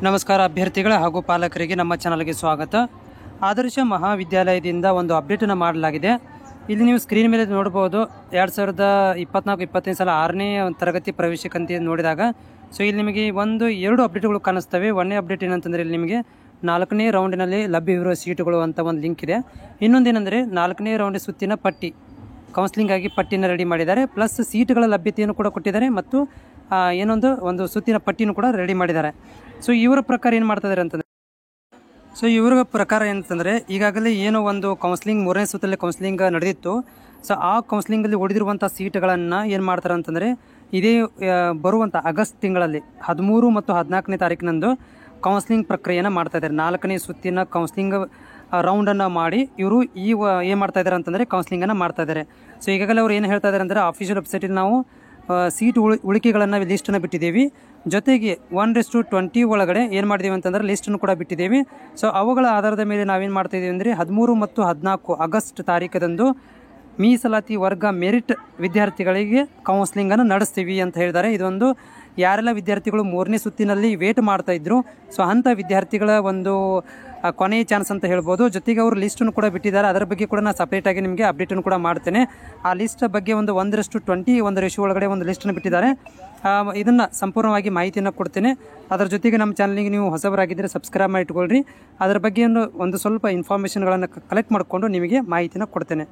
ನಮಸ್ಕಾರ ಅಭ್ಯರ್ಥಿಗಳ ಹಾಗೂ ಪಾಲಕರಿಗೆ ನಮ್ಮ ಚಾನಲ್ಗೆ ಸ್ವಾಗತ. ಆದರ್ಶ ಮಹಾವಿದ್ಯಾಲಯದಿಂದ ಒಂದು ಅಪ್ಡೇಟನ್ನು ಮಾಡಲಾಗಿದೆ. ಇಲ್ಲಿ ನೀವು ಸ್ಕ್ರೀನ್ ಮೇಲೆ ನೋಡಬಹುದು 2024-25 ಸಾಲ 6ನೇ ತರಗತಿ ಪ್ರವೇಶಕ್ಕಂತ ನೋಡಿದಾಗ ಇಲ್ಲಿ ನಿಮಗೆ ಎರಡು ಅಪ್ಡೇಟ್ಗಳು ಕಾಣಿಸ್ತವೆ. ಒಂದನೇ ಅಪ್ಡೇಟ್ ಏನಂತಂದರೆ ಇಲ್ಲಿ ನಿಮಗೆ 4ನೇ ರೌಂಡಿನಲ್ಲಿ ಲಭ್ಯವಿರುವ ಸೀಟುಗಳು ಅಂತ ಒಂದು ಲಿಂಕ್ ಇದೆ. ಇನ್ನೊಂದೇನೆಂದರೆ 4ನೇ ರೌಂಡ್ ಸುತ್ತಿನ ಪಟ್ಟಿ ಕೌನ್ಸಿಲಿಂಗ್ ಆಗಿ ಪಟ್ಟಿನ ರೆಡಿ ಮಾಡಿದ್ದಾರೆ. ಪ್ಲಸ್ ಸೀಟುಗಳ ಲಭ್ಯತೆಯನ್ನು ಕೂಡ ಕೊಟ್ಟಿದ್ದಾರೆ ಮತ್ತು ಒಂದು ಸುತ್ತಿನ ಪಟ್ಟಿನೂ ಕೂಡ ರೆಡಿ ಮಾಡಿದ್ದಾರೆ. ಇವರ ಪ್ರಕಾರ ಏನು ಮಾಡ್ತಿದ್ದಾರೆ ಅಂತಂದರೆ ಇವರ ಪ್ರಕಾರ ಏನಂತಂದರೆ ಈಗಾಗಲೇ ಏನೋ ಒಂದು ಕೌನ್ಸಿಲಿಂಗ್ 3ನೇ ಸುತ್ತಲ್ಲಿ ಕೌನ್ಸಿಲಿಂಗ್ ನಡೆದಿತ್ತು. ಆ ಕೌನ್ಸಿಲಿಂಗಲ್ಲಿ ಉಳಿದಿರುವಂಥ ಸೀಟ್ಗಳನ್ನು ಏನು ಮಾಡ್ತಾರೆ ಅಂತಂದರೆ ಇದೇ ಬರುವಂಥ ಆಗಸ್ಟ್ ತಿಂಗಳಲ್ಲಿ 13 ಮತ್ತು 14ನೇ ತಾರೀಕಿನಂದು ಕೌನ್ಸಿಲಿಂಗ್ ಪ್ರಕ್ರಿಯೆಯನ್ನು ಮಾಡ್ತಾಯಿದ್ದಾರೆ. 4ನೇ ಸುತ್ತಿನ ಕೌನ್ಸಿಲಿಂಗ್ ರೌಂಡನ್ನು ಮಾಡಿ ಇವರು ಏನು ಮಾಡ್ತಾಯಿದ್ದಾರೆ ಅಂತಂದರೆ ಕೌನ್ಸಿಲಿಂಗನ್ನು ಮಾಡ್ತಾಯಿದ್ದಾರೆ. ಈಗಾಗಲೇ ಅವ್ರು ಏನು ಹೇಳ್ತಾ ಇದ್ದಾರೆ ಅಂದರೆ ಆಫಿಷಿಯಲ್ ವೆಬ್ಸೈಟಲ್ಲಿ ನಾವು ಸೀಟ್ ಉಳಿಕೆಗಳನ್ನು ಲಿಸ್ಟನ್ನು ಬಿಟ್ಟಿದ್ದೀವಿ. ಜೊತೆಗೆ 1:20 ಒಳಗಡೆ ಏನು ಮಾಡಿದ್ದೀವಿ ಅಂತಂದರೆ ಲಿಸ್ಟನ್ನು ಕೂಡ ಬಿಟ್ಟಿದ್ದೀವಿ. ಅವುಗಳ ಆಧಾರದ ಮೇಲೆ ನಾವೇನು ಮಾಡ್ತಾಯಿದ್ದೀವಿ ಅಂದರೆ 13 ಮತ್ತು 14 ಆಗಸ್ಟ್ ತಾರೀಕದಂದು ಮೀಸಲಾತಿ ವರ್ಗ ಮೆರಿಟ್ ವಿದ್ಯಾರ್ಥಿಗಳಿಗೆ ಕೌನ್ಸಿಲಿಂಗನ್ನು ನಡೆಸ್ತೀವಿ ಅಂತ ಹೇಳಿದ್ದಾರೆ. ಇದೊಂದು ಯಾರೆಲ್ಲ ವಿದ್ಯಾರ್ಥಿಗಳು 3ನೇ ಸುತ್ತಿನಲ್ಲಿ ವೇಟ್ ಮಾಡ್ತಾಯಿದ್ರು ಅಂಥ ವಿದ್ಯಾರ್ಥಿಗಳ ಒಂದು ಕೊನೆಯ ಚಾನ್ಸ್ ಅಂತ ಹೇಳ್ಬೋದು. ಜೊತೆಗೆ ಅವರು ಲಿಸ್ಟನ್ನು ಕೂಡ ಬಿಟ್ಟಿದ್ದಾರೆ. ಅದರ ಬಗ್ಗೆ ಕೂಡ ನಾನು ಸಪ್ರೇಟಾಗಿ ನಿಮಗೆ ಅಪ್ಡೇಟನ್ನು ಕೂಡ ಮಾಡ್ತೇನೆ. ಆ ಲಿಸ್ಟ್ ಬಗ್ಗೆ 1:20 ಒಂದು ರೇಷಿಯೋ ಒಳಗಡೆ ಒಂದು ಲಿಸ್ಟನ್ನು ಬಿಟ್ಟಿದ್ದಾರೆ. ಇದನ್ನು ಸಂಪೂರ್ಣವಾಗಿ ಮಾಹಿತಿಯನ್ನು ಕೊಡ್ತೇನೆ. ಅದರ ಜೊತೆಗೆ ನಮ್ಮ ಚಾನಲ್ಗೆ ನೀವು ಹೊಸಬರಾಗಿದ್ದರೆ ಸಬ್ಸ್ಕ್ರೈಬ್ ಮಾಡಿ ಇಟ್ಕೊಳ್ರಿ. ಅದರ ಬಗ್ಗೆ ಒಂದು ಸ್ವಲ್ಪ ಇನ್ಫಾರ್ಮೇಷನ್ಗಳನ್ನು ಕಲೆಕ್ಟ್ ಮಾಡಿಕೊಂಡು ನಿಮಗೆ ಮಾಹಿತಿನ ಕೊಡ್ತೇನೆ.